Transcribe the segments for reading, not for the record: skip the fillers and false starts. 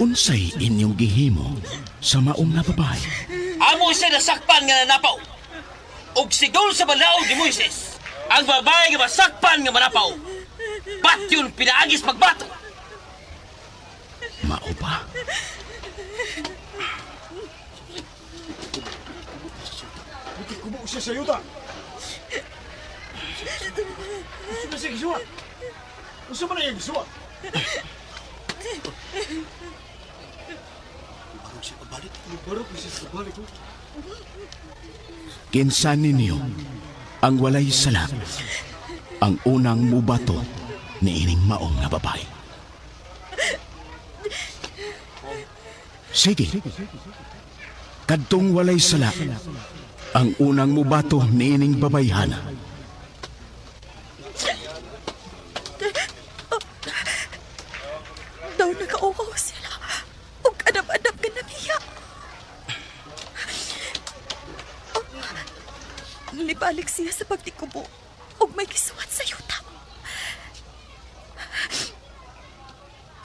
Unsay inyong gihimo sa maong nga babae? Amo siya nasakpan nga nanapaw. Og sigol sa balaod ni Moises, ang babae nga masakpan nga manapaw. Ba't yun pinaagis magbato? Mao ba? Kubo siya sa yuta. Gusto na siya gisuwa. Gusto mo na yung gisuwa. Barok siya pabalik. Barok siya pabalik. Kinsa ninyo ang walay sala, ang unang mubato ni ining maong nga babae? Sige. Kadtong walay sala, ang unang mubato ni ining babayhana. Daw nakauwaw sila. Ug adap-adap ka nagiya. Nibalik siya sa pagtikubo. Ug may kisuwat sa yuta.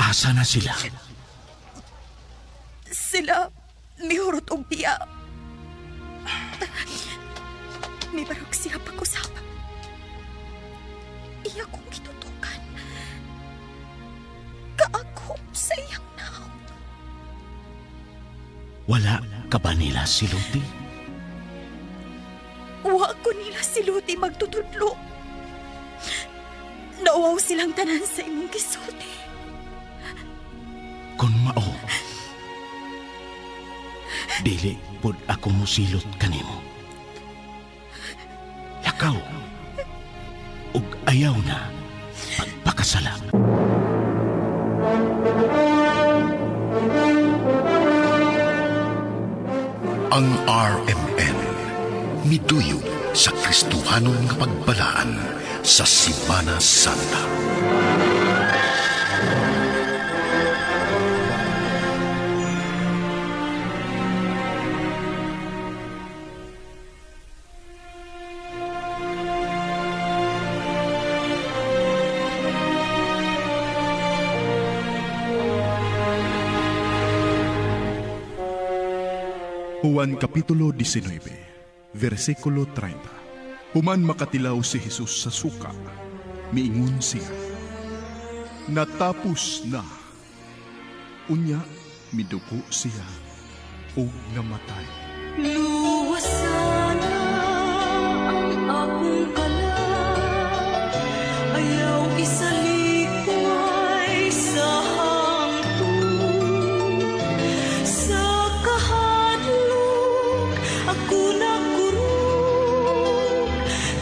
Asa na sila? Sila mihurot og biya. May barog siya pag-usap. Iya kong gitutukan. Kaagop sa iyang naw. Wala ka ba nila si Luti? Wa ko nila si Luti magtutudlo. Nauwaw silang tanan sa imong gisulti. Kung mao, dili pod ako musilot kanimo. Lakaw ug ayaw na pagpakasala. Ang RMN miduyog sa Kristohanon nga pagbalaan sa Semana Santa. Juan Kapitulo 19, versikulo 30. Human makatilaw si Jesus sa suka, miingon siya, natapos na. Unya, miduko siya o namatay. Luwas sana ang akong kalan, ayaw isalikway sa hangtod. Sa kahadlok ako nakurog,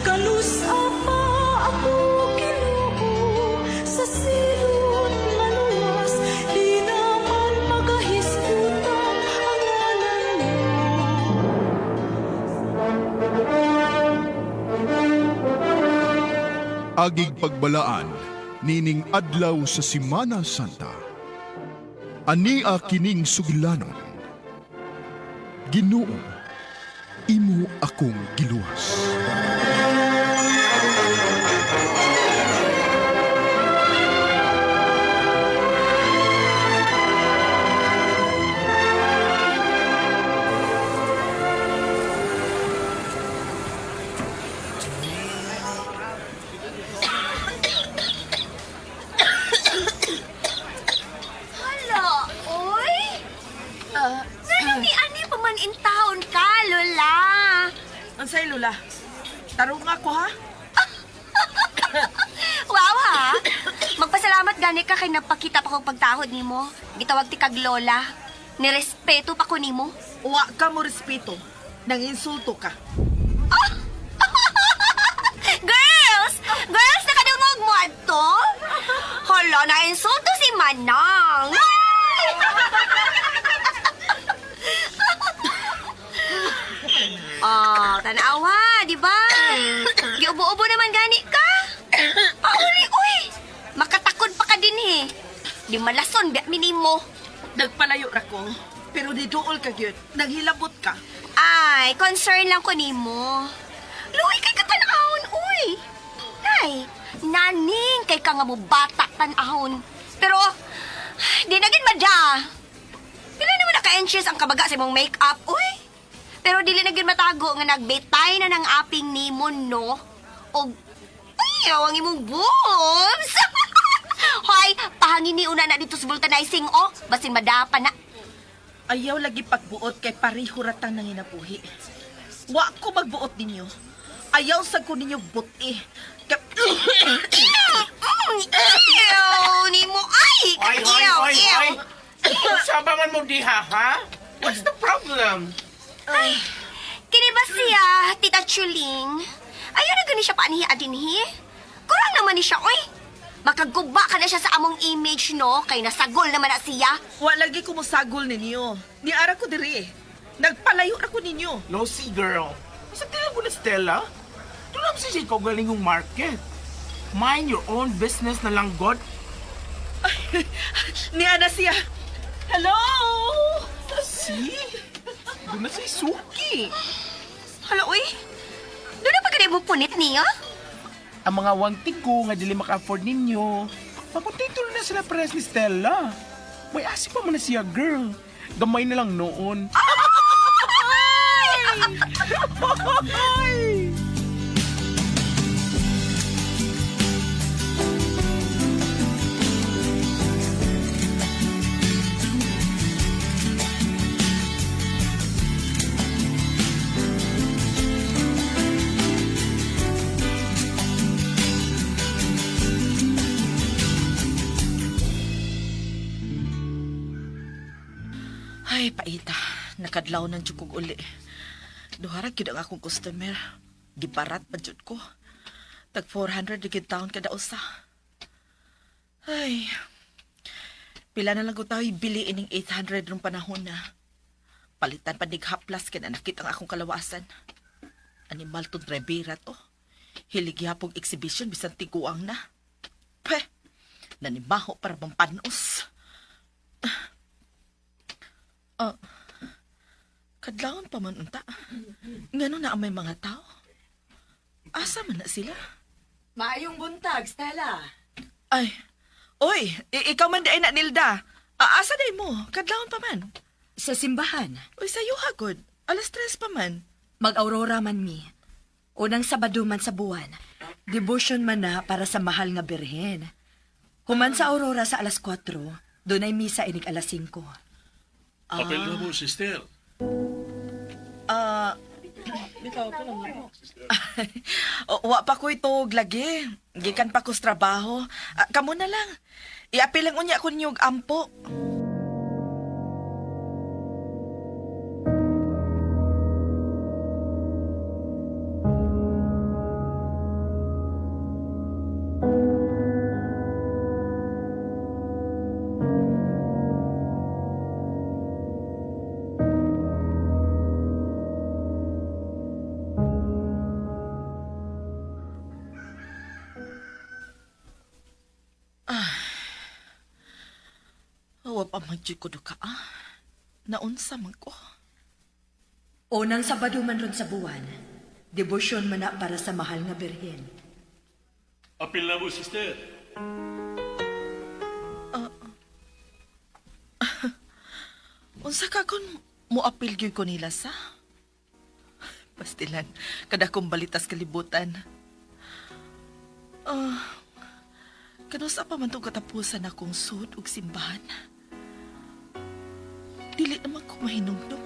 kalusa pa ako Ginoo. Sa silot maluwas, di naman magahisgutan ang ngalan mo. Agig pagbalaan, nining adlaw sa Semana Santa. Ania kining sugilanon. Ginoo, imo akong giluwas. Hala, oy? Nanani pa man in town ka, Lola? Ansay, Lola? Tarong ako, ha? Wow, ha? Magpasalamat gani ka kay napakita pa kong pagtahod nimo. Gitawag ti kag Lola. Nirespeto pa ko nimo. Uwa ka mo respeto. Nang insulto ka. Girls! Girls, nakadungog mo ato? Hala, na-insulto si Manang. Oh, tanawa, di ba? Giubo-ubo naman gani ka. Pauli, uy. Makatakod pa ka din eh. Di malason, biyak minimo. Nagpalayo ra ko. Pero di dool ka gyud. Naghilabot ka. Ay, concern lang ko nimo. Luoy kay katanahon, uy. Nay, naning kay ka nga mo bata tanahon. Pero, di na gid madya. ka-inches ang kabaga sa imong make-up, uy. Pero dili na gyud matago nga nagbetay na ng aping nimo, no? Og, ay, ang imong boobs! Hoy, pahangin ni una na dito sa vulcanizing, oh. Basin madapa na. Ayaw lagi pagbuot kay pareho ratang nanginabuhi. Wa ko magbuot ninyo. Ayaw sa ko ninyo buti. Ew, nimo, ay! Ew. Sabangan mo diha, ha? What's the problem? Ay, kini ba siya, Tita Chuling? Ayaw na gani siya paanihi adinhi. Kurang naman ni siya, oy. Makaguba ka na siya sa among image, no? Kay nasagol naman na siya. Wa lagi ko musagol ninyo. Niara ko diri. Nagpalayo ra ko ninyo. No, see, girl. Sa tila mo na Stella, tulad si Chico galing yung market. Mind your own business na lang, God. Niana siya. Hello! See? Doon na si Suki. Hala, uy. Doon na pagkari mo punit niya? Ang mga wangtig ko nga dili maka-afford ninyo. Makontento na sila pares ni Stella. May asi pa man na siya, girl. Gamay na lang noon. Ay, paita. Nakadlaw ng tsukog uli. Duharag yun ang akong customer. Gibarat pa jud ko. Tag 400 digid taon kada usa. Ay. Pila na lang ko tayo bili ining 800 rong panahon na. Palitan pa dig haplas kaya nakit ang akong kalawasan. Animal to Rivera to. Hiligyapog exhibition bisan tiguang na. Peh. Nanibaho para bang panos. Kadlawon pa man unta. Ngano na ang may mga tao? Asa man na sila? Maayong buntag, Stella. Ay, oy, ikaw man di ay na Nilda. Asa day mo? Kadlawon pa man. Sa simbahan, Uy, sayo hagod. Alas 3 pa man. mag-aurora man mi. Unang Sabado man sa buwan. Devotion man na para sa mahal nga birhen. Human sa aurora sa alas 4, doon ay misa inig alas 5. Papel na mo, sister. Wa pa ko ito lagi. Gikan pa ko sa trabaho. Kamo na lang. Iapil lang unya ko niyo og ampo. Wa pa magyud ko duka, Naunsa man ko. Unang Sabado man ron sa buwan. Devotion man na para sa mahal nga birhen. Apil na mo, sister. Unsa ka kun moapil gyud ko nila sa? Pastilan, kada kong balitas kalibutan. Kanusa pa man itong katapusan akong sud ug simbahan? Dili naman ko mahinumdum.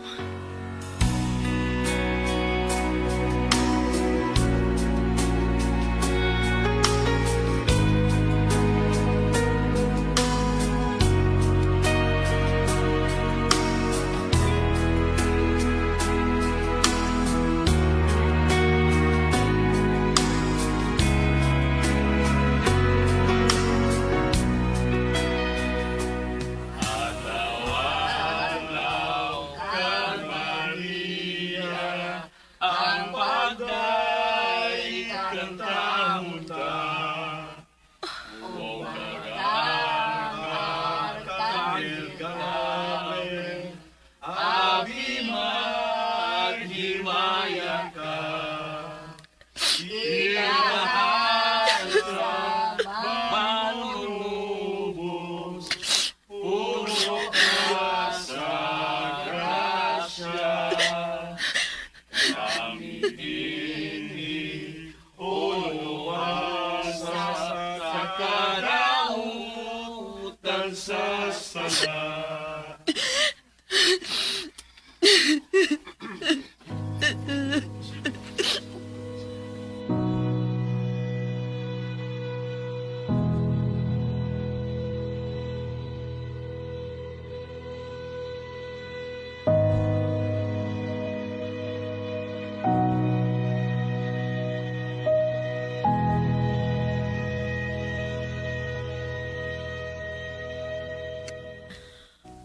Nagsasalat.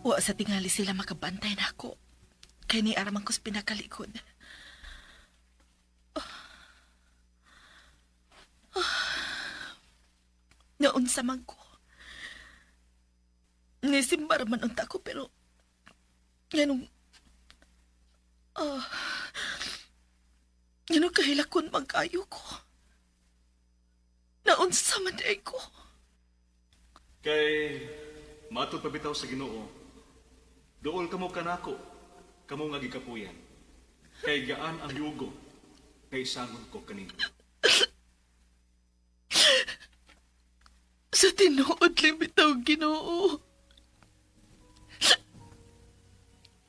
Wa sa tingali sila makabantay na ako. Kaya ni aramang ko's pinakalikod. Naunsa man ko. Nisimbar man unta ko pero yanong yanong kahilakon magkayo ko. Naunsa man day ko. Kay matod pabitaw sa Ginoo. Dool kamo kanako, kamo nga gikapuyan. Kay gaan ang yugo, kay sangon ko kanino. Sa tinuod limitaw Ginoo.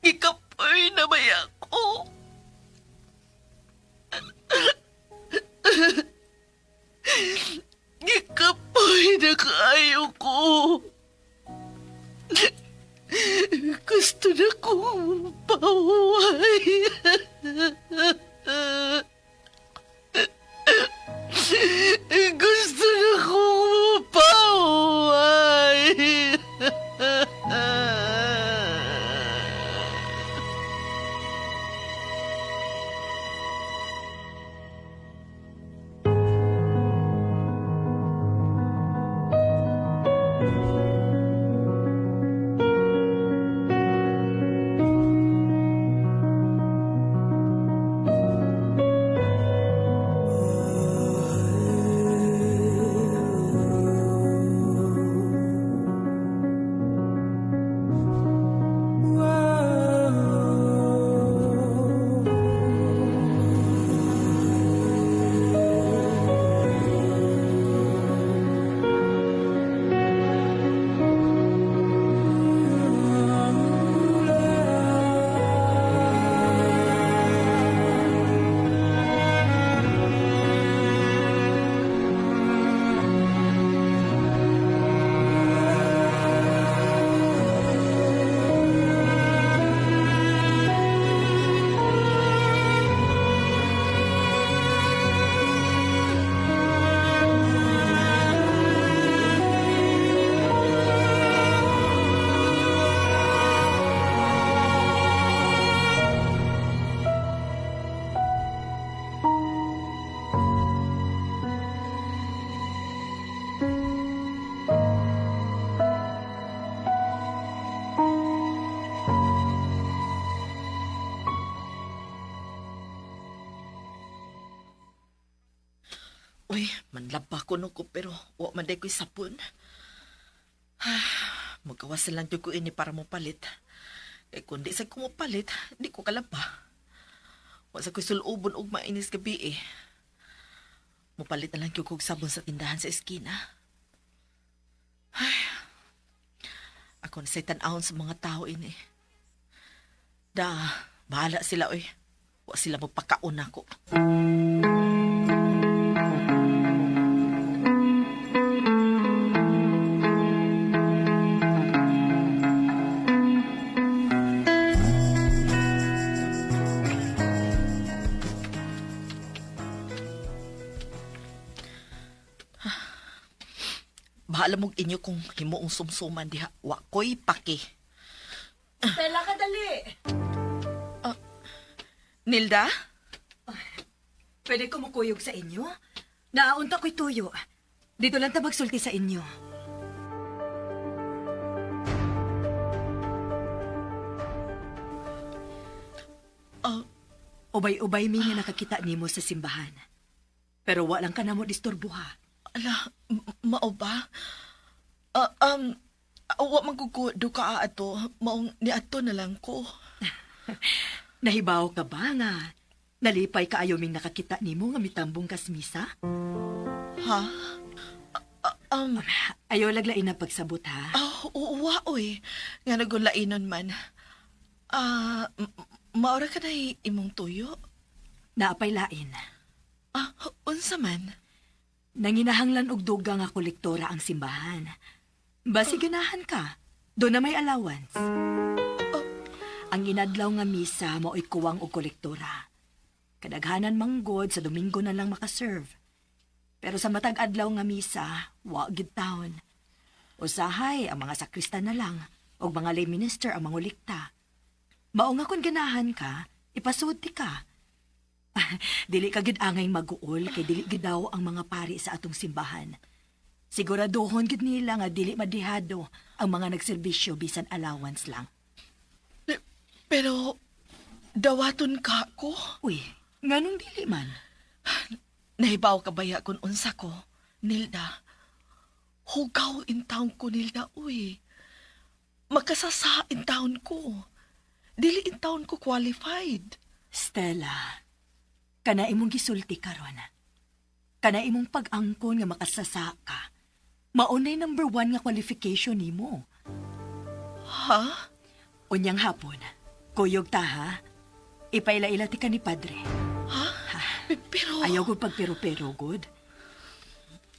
Gikapoy na may ako. Gikapoy na kaayo ko. Gusto na kong pauwi. Gusto na kong pauwi. Uy, manlaba ko no ko pero wa man day ko'y sapon. Magawas lang ko ini para mo palit. Kaya kung di sa ko mo palit, di ko kalaba. Wa sa ko'y sulubon og mainis gabi eh. Mupalit na lang ko kog sabon sa tindahan sa eskina. Ay, ako na sa'y tanahon sa mga tao ini. Bahala sila oy. Wa sila magpakaon ako. Bahala mong inyo kung himuong sumsuman diha. Wa ko'y paki. Stella, kadali! Nilda? Pwede ko mukuyog sa inyo? Naaunta ko'y tuyo. Dito lang ta magsulti sa inyo. Ubay-ubay mi nga nakakita nimo sa simbahan. Pero walang ka na mo disturbuha. Ala, mao ba? Wa magugudo ka ato. Maong ni ato na lang ko. Nahibaw ka ba nga? Nalipay ka ayaw ming nakakita nimo nga mitambong kas misa? Ha? Ayaw laglain na pagsabot ha? Uwa, oy. Nga nagulainon man. Maura ka na imong tuyo? Naapay lain. Unsa man? Nanginahanglan og duga nga kolektora ang simbahan. Basi ganahan ka, doon na may allowance. Ang inadlaw nga misa mao'y kuwang og kolektora. Kadaghanan manggod sa Domingo na lang makaserve. Pero sa matag adlaw nga misa, wa gid taon. Usahay ang mga sakristan na lang og mga lay minister ang mangulikta. Mao nga kun ganahan ka, ipasulti ka. Dili ka gid angay mag-uol kay dili gid daw ang mga pari sa atong simbahan. Siguraduhon gid nila nga dili madihado ang mga nagserbisyo bisan allowance lang. Pero dawaton ka ko? Uy, nganong dili man? Nahibaw ka baya kung unsa ko, Nilda. Hugaw in town ko, Nilda, uy. Makasasa in town ko. Dili in town ko qualified. Stella, kana imong gisulti karon. Kana imong pag-angkon nga makasasa ka. Maunay number 1 nga qualification nimo. Ha? Unyang hapon, kuyog ta ha. Ipailaila ti ka ni padre. Ha? Pero... Ayaw ko pagpero-pero, good.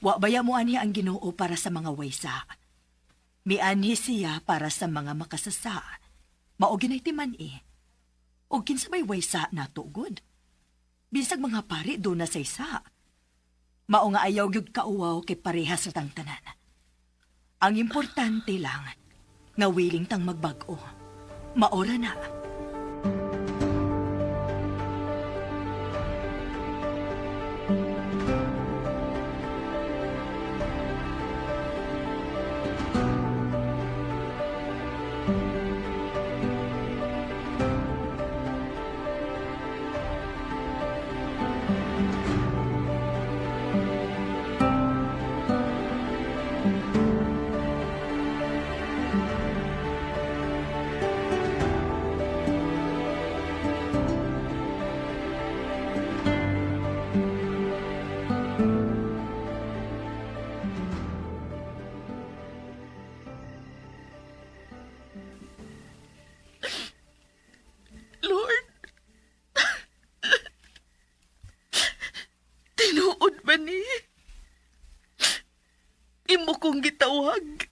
Wa baya mo anhi ang Ginoo para sa mga waysa. Mianhi siya para sa mga makasasa. Mao ginay ti man O kinsa may waysa nato, good. Bisag mga pari do na sa isa. Mao nga ayaw gyud kauwaw kay parehas sa tang tanan. Ang importante lang nga willing tang magbag-o. Maora na. Lord, tinuod ba ni? Imo kong gitawag.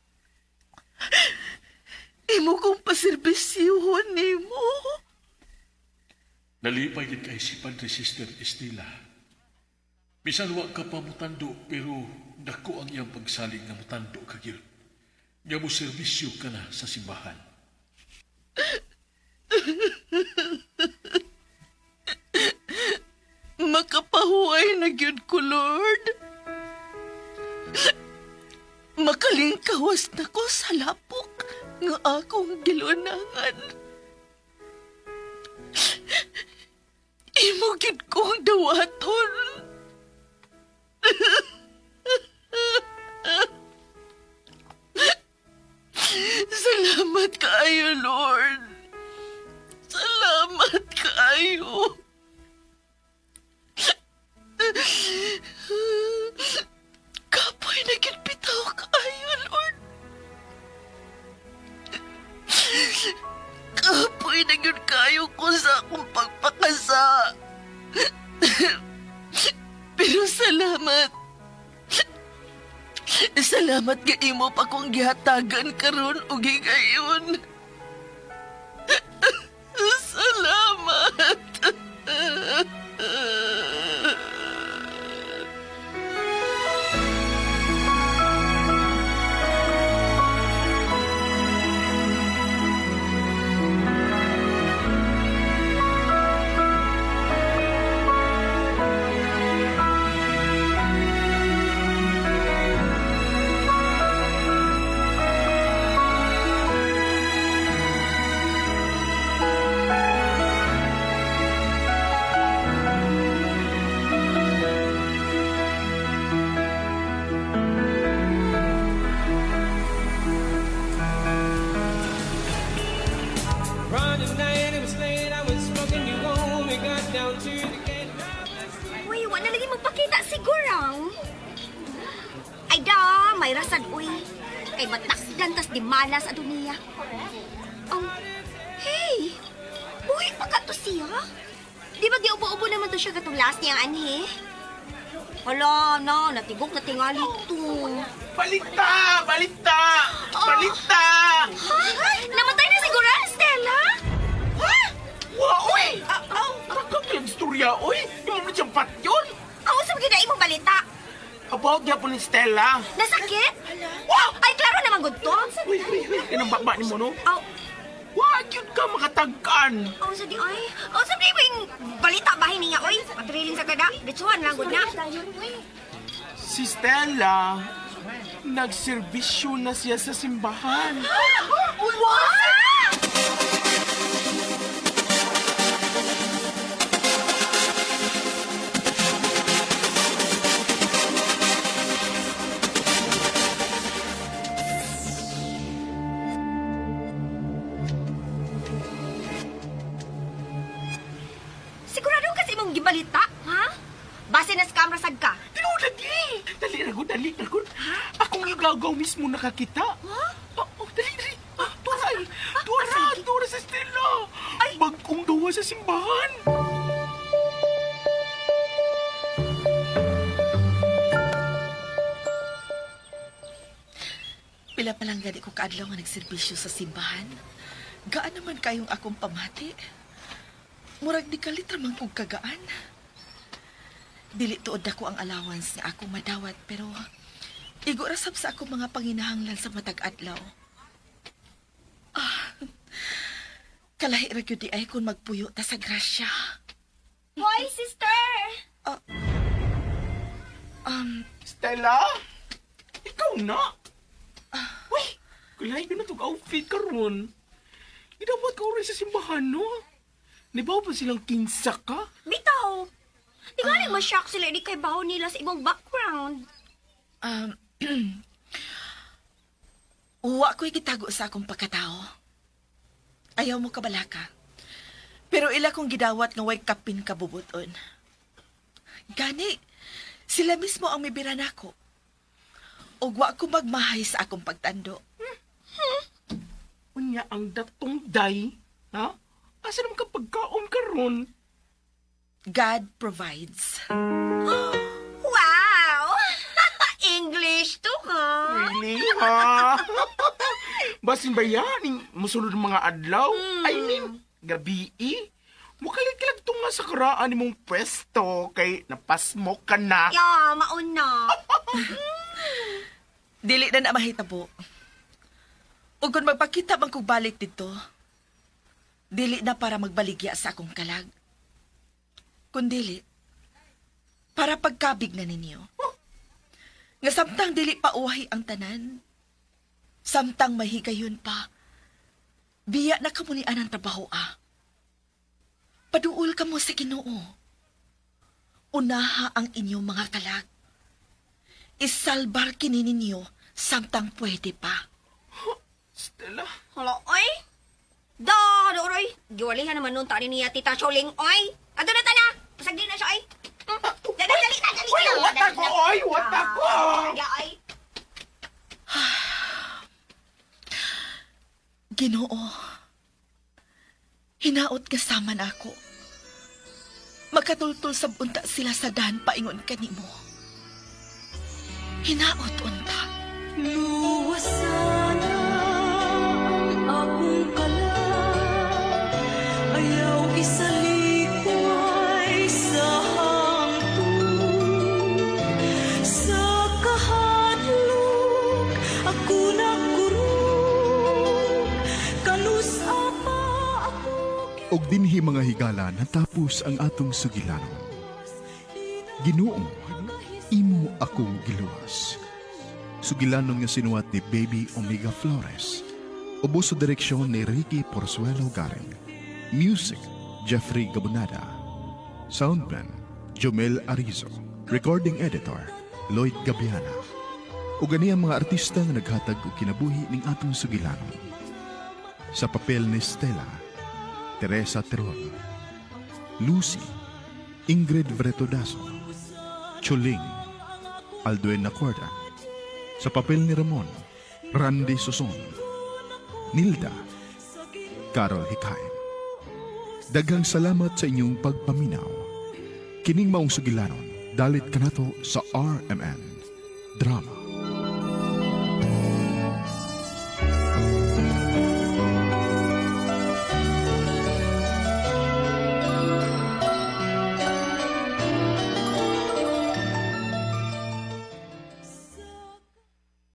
Imo kong paserbisyuhon nimo. Nalipay gid kay si Padre Sister Estela. Bisan wa ka pa mutando pero dako ang iyang pagsalig nga mutando ka gyud. Nga mo serbisyo ka na sa simbahan. Makapahuay na gyud ko, Lord. Makalingkawas na ko sa lapok nga akong gilunangan. Imo gid kong dawaton. Salamat kaayo, Lord. Salamat kaayo. Kapoy na ginbitaw kaayo, Lord. Kapoy na yun kayo ko sa akong pagpakasa. Pero salamat. Salamat nga imo pa kong gihatagan karon o gigayon. Salamat. Uy, wala lagi magpakita siguro. Ay da, may rasad, uy. kay matakdan tas di malas ato niya. Hey! Uy, pa ka to siya? Di ba giubo-ubo naman to siya katong last niyang anhe? Hala, na, natigok na tingali to. Balita! Balita! Balita! Ha? Namatay na siguro, Stella? Ha? Wow, uy! Nakakang istorya, uy! Yung mga siyang patyon! Ako sa mga imong balita. About niya po ni Stella. Nasakit? Wow! Ay, klaro naman good to. Uy, inang baba ni mo, no? Aw, Wag yun ka makatagkan! aw sa di ay. Aw sa di ba yung balita bahay niya, oy? Patriling sa kada. Ditsuhan lang good na. Si Stella, nagserbisyo na siya sa simbahan. What? Sigurado ka sa imong gibalita, ha? Base na sa camera sad ka. Dali! Dali na gud. Akong igagaw mismo nakakita. Ha? Dali. Tuwara sa Stella. Bagong dawa sa simbahan. Pila pa lang gani ko kaadlaw nga nagserbisyo sa simbahan. Gaan naman kayong akong pamati. Murag di kalit ramang kong kagaan. Dili tuod ako ang allowance nga akong madawat, pero igo rasab sa akong mga panginahanglan sa matag adlaw. Kalahi ra gyud di ay kung magpuyo ta sa grasya. Hoy, sister! Stella? Ikaw na? Uy, kulay ko na itong outfit karon. Idawat ka rin sa simbahan, no? Nibaw pa silang kinsa ka? Bitaw! Di nga ma-shock sila di kay baho nila sa ibang background. Uwa ko'y gitago sa akong pagkatao. Ayaw mo kabalaka. Pero ila kong gidawat nga way kapin kabubuton. Gani, sila mismo ang mibira nako. Og wa ko magmahay sa akong pagtando. Unya ang datong day, ha? Asa naman ka pagkaon karon? God provides. Wow! English to, ha? Really, ha? Basin ba yan? Musunod ng mga adlaw? I mean, gabi, mukalit-kilag itong nga sa karaan ni mong pwesto kay napasmo ka na. Ya, mauna. Dili na mahitabo. Ug kung magpakita man kog balik dito, dili na para magbaligya sa akong kalag. Kundili, para pagkabig na ninyo. Nga samtang dili pa uwahi ang tanan, samtang mahigayon pa, biya na kamunian ang trabaho Paduol ka mo sa Ginoo. Unaha ang inyong mga kalag. Isalbar kini ninyo samtang pwede pa. Stella? Hala, oy? Da, oroy. Giwalihan naman nun tani niya tita Choling, oy. Ado na tana. Pasagdi na siya, oy. Dali. Uy, what ako, oy? What ako? Ya, oy. Ginoo, hinaot kasama na ako. Makatultol sa bunta sila sa dahan paingon kanimo. Hinaot unta. Luwas sana ang akong kalag, ayaw isalikway sa hangtod. Sa kahadlok ako nagkurog, kalusapa ako Og dinhi mga higala natapos ang atong sugilanon. Ginoo, imo akong giluwas. Sugilanon nga sinuwat ni Baby Omega Flores. Ubos sa direksyon ni Ricky Porzuelo Garing. Music, Jeffrey Gabonada. Soundman, Jomel Arizo. Recording Editor, Lloyd Gabiana. O gani ang mga artista nga naghatag og kinabuhi ning atong sugilanon. Sa papel ni Stella, Teresa Terol, Lucy, Ingrid Vretodaso, Choling, Alduin Nacorda. Sa papel ni Ramon, Randy Suson, Nilda, Carol Hikain. Daghang salamat sa inyong pagpaminaw. Kining maong sugilanon, dalit kanato sa RMN Drama.